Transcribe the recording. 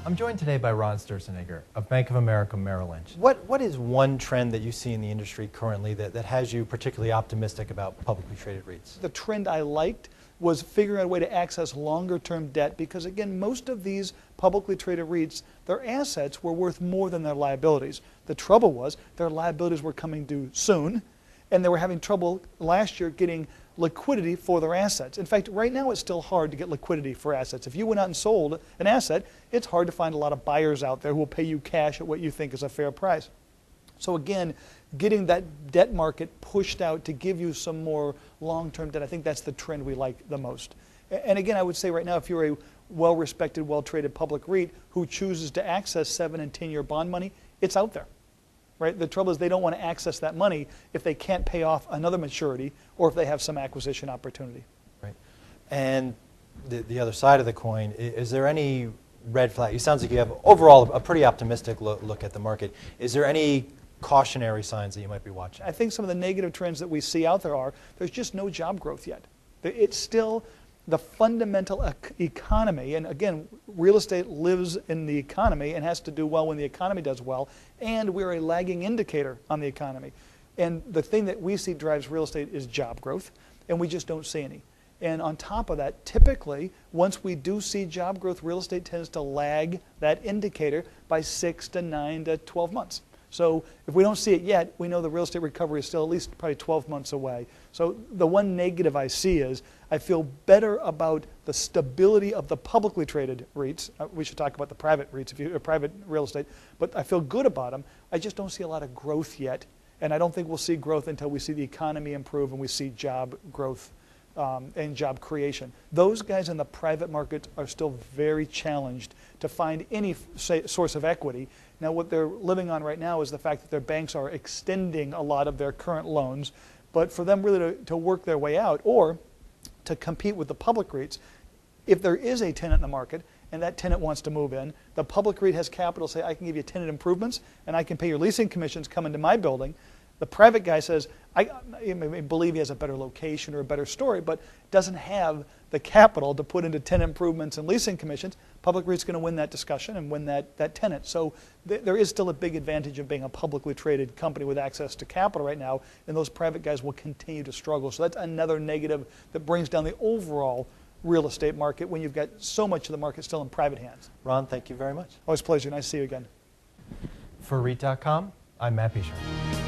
I'm joined today by Ron Sturzenegger of Bank of America-Merrill Lynch. What is one trend that you see in the industry currently that has you particularly optimistic about publicly traded REITs? The trend I liked was figuring out a way to access longer-term debt because, again, most of these publicly traded REITs, their assets were worth more than their liabilities. The trouble was their liabilities were coming due soon, and they were having trouble last year getting liquidity for their assets. In fact, right now it's still hard to get liquidity for assets. If you went out and sold an asset, it's hard to find a lot of buyers out there who will pay you cash at what you think is a fair price. So again, getting that debt market pushed out to give you some more long-term debt, I think that's the trend we like the most. And again, I would say right now, if you're a well-respected, well-traded public REIT who chooses to access 7- and 10-year bond money, it's out there. Right? The trouble is they don't want to access that money if they can't pay off another maturity or if they have some acquisition opportunity. Right. And the other side of the coin, is there any red flag? It sounds like you have overall a pretty optimistic look at the market. Is there any cautionary signs that you might be watching? I think some of the negative trends that we see out there are there's just no job growth yet. It's still the fundamental economy, and again, real estate lives in the economy and has to do well when the economy does well, and we're a lagging indicator on the economy. And the thing that we see drives real estate is job growth, and we just don't see any. And on top of that, typically, once we do see job growth, real estate tends to lag that indicator by 6 to 9 to 12 months. So if we don't see it yet, we know the real estate recovery is still at least probably 12 months away. So the one negative I see is I feel better about the stability of the publicly traded REITs. We should talk about the private REITs, private real estate, but I feel good about them. I just don't see a lot of growth yet, and I don't think we'll see growth until we see the economy improve and we see job growth and job creation. Those guys in the private market are still very challenged to find any source of equity. Now what they're living on right now is the fact that their banks are extending a lot of their current loans, but for them really to work their way out or to compete with the public REITs, if there is a tenant in the market and that tenant wants to move in, the public REIT has capital say, I can give you tenant improvements and I can pay your leasing commissions come into my building. The private guy says, I believe he has a better location or a better story, but doesn't have the capital to put into tenant improvements and leasing commissions. Public REIT's going to win that discussion and win that tenant. So there is still a big advantage of being a publicly traded company with access to capital right now, and those private guys will continue to struggle. So that's another negative that brings down the overall real estate market when you've got so much of the market still in private hands. Ron, thank you very much. Always a pleasure. Nice to see you again. For REIT.com, I'm Matt Bisher.